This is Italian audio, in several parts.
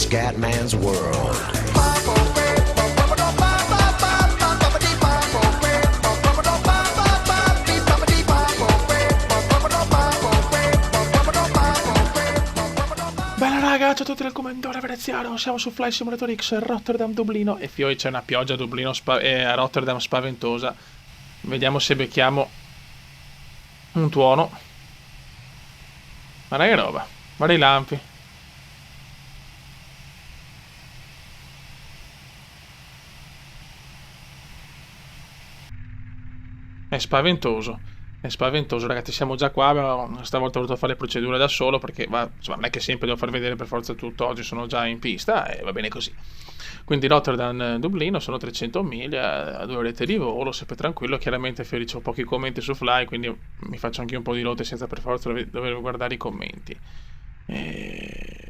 Scatman's World. Bella raga, ciao a tutti dal commendatore veneziano, siamo su Flight Simulator X, Rotterdam, Dublino e fioi c'è una pioggia a Dublino a Rotterdam spaventosa. Vediamo se becchiamo un tuono. Guarda che roba, guarda i lampi. È spaventoso ragazzi, siamo già qua, stavolta ho voluto fare le procedure da solo perché insomma, non è che sempre devo far vedere per forza tutto, oggi sono già in pista e va bene così. Quindi Rotterdam Dublino sono 300 miglia, 2 orette di volo, sempre tranquillo, chiaramente ho pochi commenti su Fly, quindi mi faccio anche un po' di rotte senza per forza dover guardare i commenti. E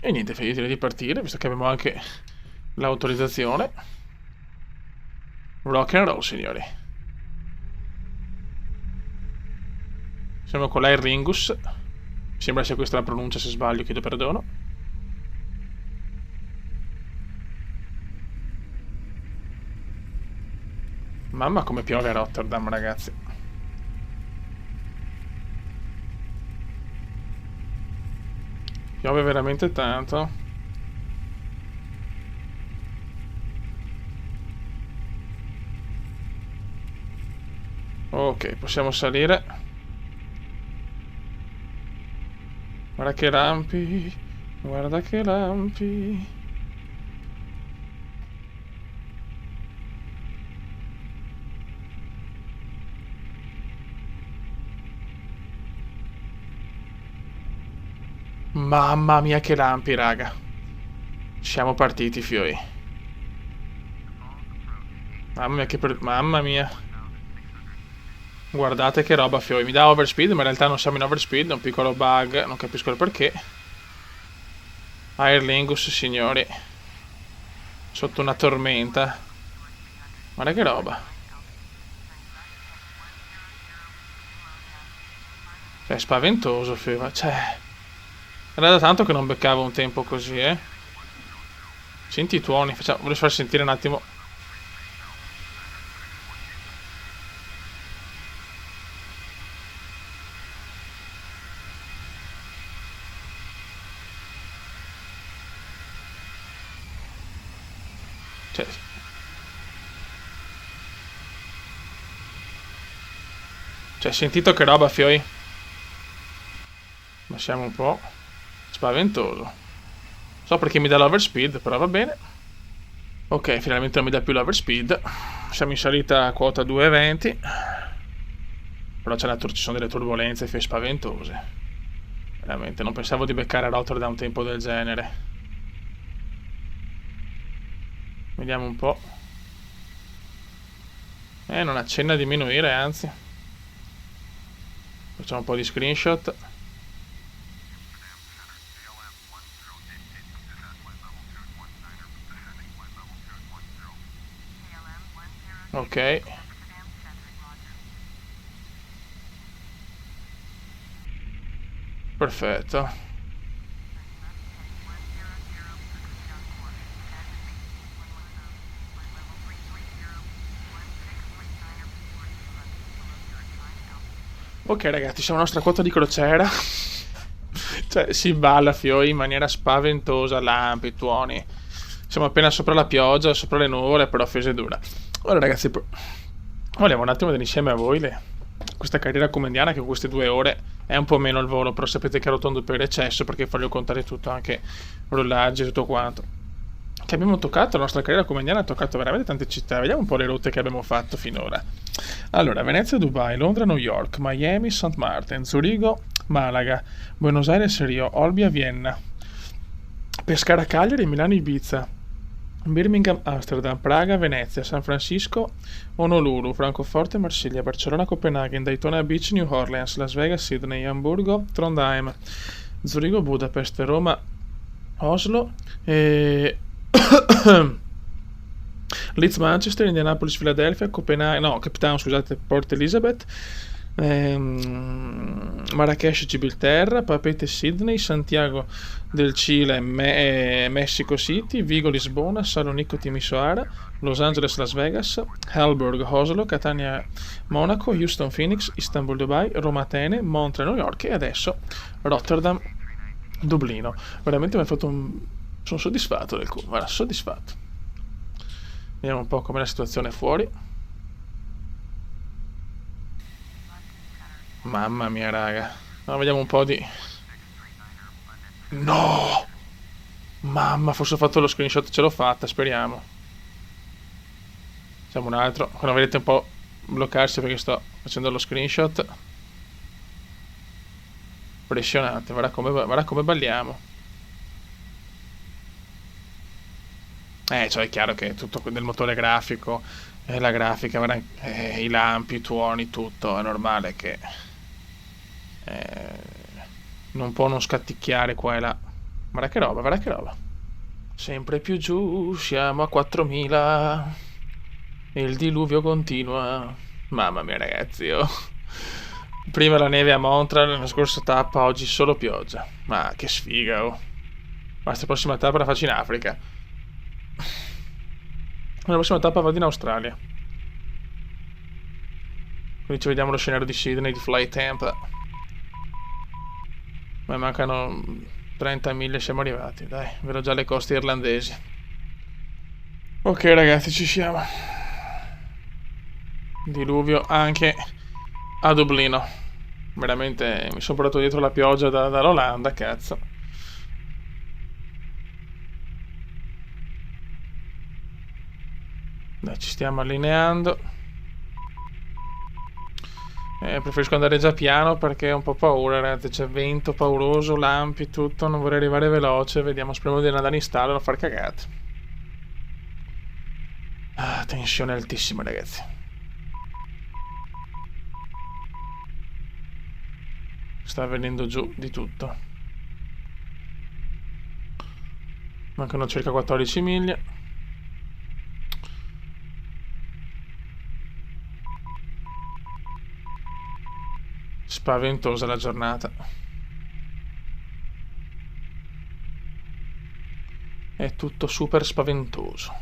niente, io direi di partire, visto che abbiamo anche l'autorizzazione. Rock and roll, signori. Siamo con l'Aer Lingus. Sembra sia questa la pronuncia, se sbaglio chiedo perdono. Mamma come piove a Rotterdam, ragazzi. Piove veramente tanto. Ok, possiamo salire. Guarda che lampi, guarda che lampi. Mamma mia che lampi, raga. Siamo partiti, fioi. Mamma mia Mamma mia. Guardate che roba, fioi. Mi dà overspeed, ma in realtà non siamo in overspeed, è un piccolo bug, non capisco il perché. Aer Lingus, signori. Sotto una tormenta. Guarda che roba. È spaventoso, fioi. Cioè, era da tanto che non beccavo un tempo così, eh. Senti i tuoni, voglio far sentire un attimo. Cioè, sentito che roba, fioi? Ma siamo un po' spaventoso. So perché mi dà l'overspeed, però va bene. Ok, finalmente non mi dà più l'overspeed. Siamo in salita a quota 2,20. Però ci sono delle turbolenze, fioi, spaventose. Veramente, non pensavo di beccare a Rotterdam un tempo del genere. Vediamo un po'. Non accenna a diminuire, anzi. Facciamo un po' di screenshot. Ok. Perfetto. Ok ragazzi, siamo alla nostra quota di crociera. Cioè, si balla, fioi, in maniera spaventosa, lampi, tuoni. Siamo appena sopra la pioggia, sopra le nuvole, però fese dura. Ora ragazzi, volevo un attimo vedere insieme a voi questa carriera comendiana, che con queste 2 ore è un po' meno il volo, però sapete che rotondo per eccesso, perché voglio contare tutto, anche rollaggi e tutto quanto. Che abbiamo toccato, la nostra carriera comendiana ha toccato veramente tante città. Vediamo un po' le rotte che abbiamo fatto finora. Allora, Venezia, Dubai, Londra, New York, Miami, St. Martin, Zurigo, Malaga, Buenos Aires, Rio, Olbia, Vienna, Pescara, Cagliari, Milano, Ibiza, Birmingham, Amsterdam, Praga, Venezia, San Francisco, Honolulu, Francoforte, Marsiglia, Barcellona, Copenaghen, Daytona Beach, New Orleans, Las Vegas, Sydney, Hamburgo, Trondheim, Zurigo, Budapest, Roma, Oslo e Leeds, Manchester, Indianapolis, Philadelphia, Cape Town, scusate, Port Elizabeth, Marrakesh, Gibilterra, Papeete, Sydney, Santiago del Cile, Mexico City, Vigo, Lisbona, Salonico, Timisoara, Los Angeles, Las Vegas, Hamburg, Oslo, Catania, Monaco, Houston, Phoenix, Istanbul, Dubai, Roma, Atene, Montreal, New York e adesso Rotterdam, Dublino. Veramente mi ha fatto sono soddisfatto del culo, guarda, soddisfatto. Vediamo un po' com'è la situazione fuori. Mamma mia, raga. Allora, vediamo un po' di... No! Mamma, forse ho fatto lo screenshot, ce l'ho fatta, speriamo. Facciamo un altro. Quando vedete un po' bloccarsi perché sto facendo lo screenshot. Impressionante, guarda come balliamo. Cioè è chiaro che tutto del motore grafico, la grafica, i lampi, i tuoni, tutto, è normale che non può non scatticchiare qua e là. Guarda che roba, guarda che roba. Sempre più giù, siamo a 4000 e il diluvio continua. Mamma mia ragazzi, oh. Prima la neve a Montreal, la scorsa tappa, oggi solo pioggia. Ma che sfiga, oh. Basta, la prossima tappa la faccio in Africa. La prossima tappa vado in Australia. Quindi ci vediamo lo scenario di Sydney, di Fly Tampa. Ma mancano 30 miglia, siamo arrivati. Dai, vedo già le coste irlandesi. Ok ragazzi, ci siamo. Diluvio anche a Dublino. Veramente mi sono portato dietro la pioggia dall'Olanda, cazzo. Dai, ci stiamo allineando. Preferisco andare già piano perché ho un po' paura, ragazzi. C'è vento pauroso, lampi, tutto. Non vorrei arrivare veloce. Vediamo, speriamo di non andare in stallo e non far cagate. Ah, tensione altissima, ragazzi. Sta venendo giù di tutto. Mancano circa 14 miglia. Spaventosa la giornata. È tutto super spaventoso.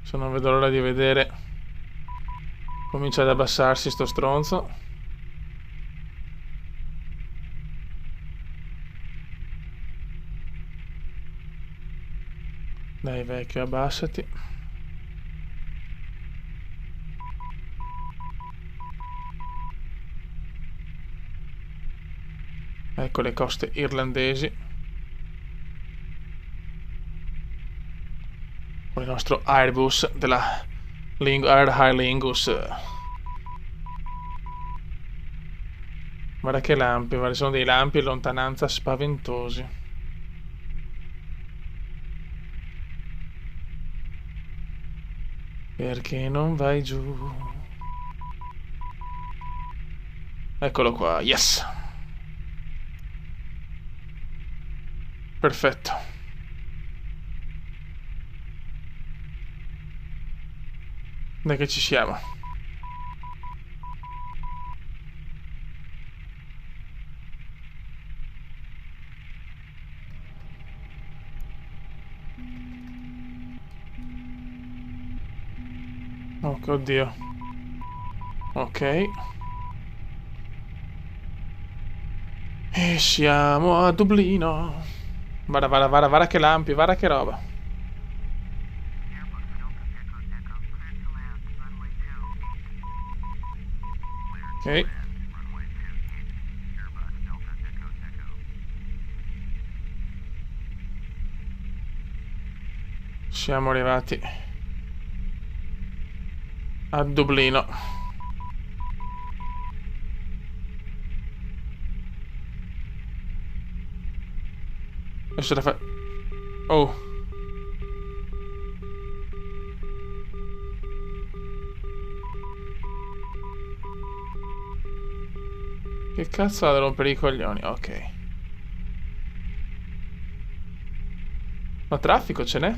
Se non vedo l'ora di vedere. Comincia ad abbassarsi sto stronzo. Dai vecchio, abbassati. Ecco le coste irlandesi. Con il nostro Airbus della Air High Lingus. Guarda che lampi, guarda, sono dei lampi in lontananza spaventosi. Perché non vai giù? Eccolo qua, yes! Perfetto. Dai che ci siamo. Oh, oddio. Ok. E siamo a Dublino. Vara che lampi, vara che roba. Ok. Siamo arrivati a Dublino. Adesso la fa... Oh. Che cazzo ha da rompere i coglioni? Ok. Ma traffico ce n'è?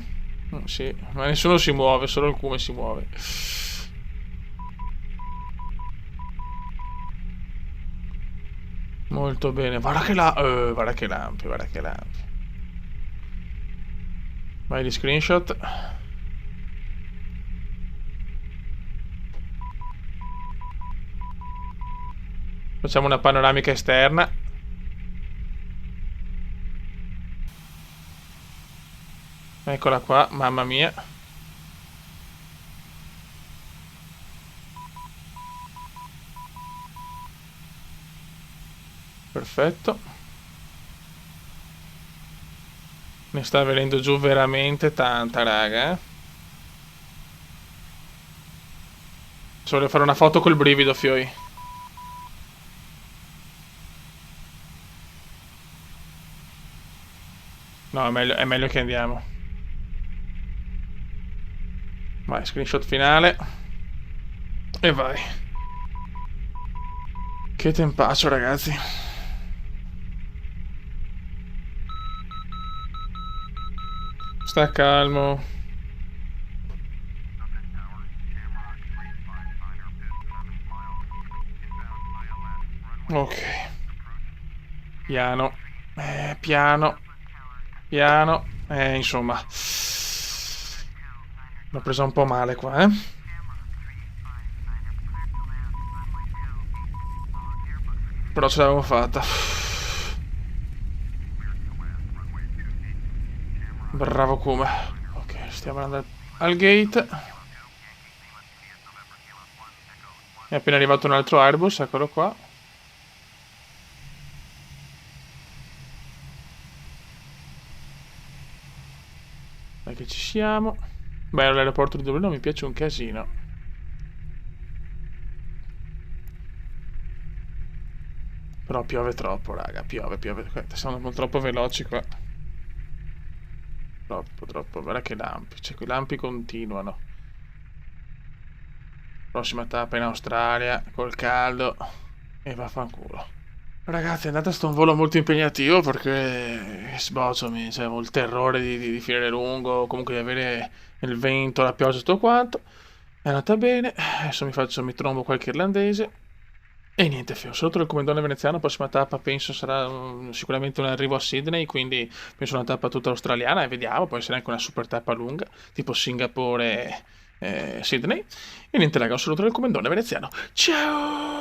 Sì, ma nessuno si muove, solo il cume si muove. Molto bene. Guarda che lampi, guarda che lampi. Vai di screenshot. Facciamo una panoramica esterna. Eccola qua, mamma mia. Perfetto. Ne sta venendo giù veramente tanta, raga. Solo fare una foto col brivido, fioi. No, è meglio che andiamo. Vai, screenshot finale. E vai. Che tempaccio, ragazzi. Sta calmo. Ok. Piano. Piano. Piano. Insomma. L'ho presa un po' male qua, eh. Però ce l'avevo fatta. Bravo come. Ok, stiamo andando al gate. È appena arrivato un altro Airbus, eccolo qua. Dai che ci siamo. Beh, l'aeroporto di Dublino mi piace un casino. Però piove troppo, raga. Piove. Siamo troppo veloci qua. Troppo. Guarda che lampi. Cioè, quei lampi continuano. Prossima tappa in Australia, col caldo. E vaffanculo. Ragazzi, è andata sto un volo molto impegnativo perché sbocciami, cioè, avevo il terrore di finire lungo, comunque di avere il vento, la pioggia e tutto quanto. È andata bene, adesso mi trombo qualche irlandese. E niente, ho saluto il comandone veneziano, la prossima tappa penso sarà sicuramente un arrivo a Sydney, quindi penso una tappa tutta australiana e vediamo, può essere anche una super tappa lunga, tipo Singapore e Sydney. E niente raga, un saluto del comandone veneziano. Ciao!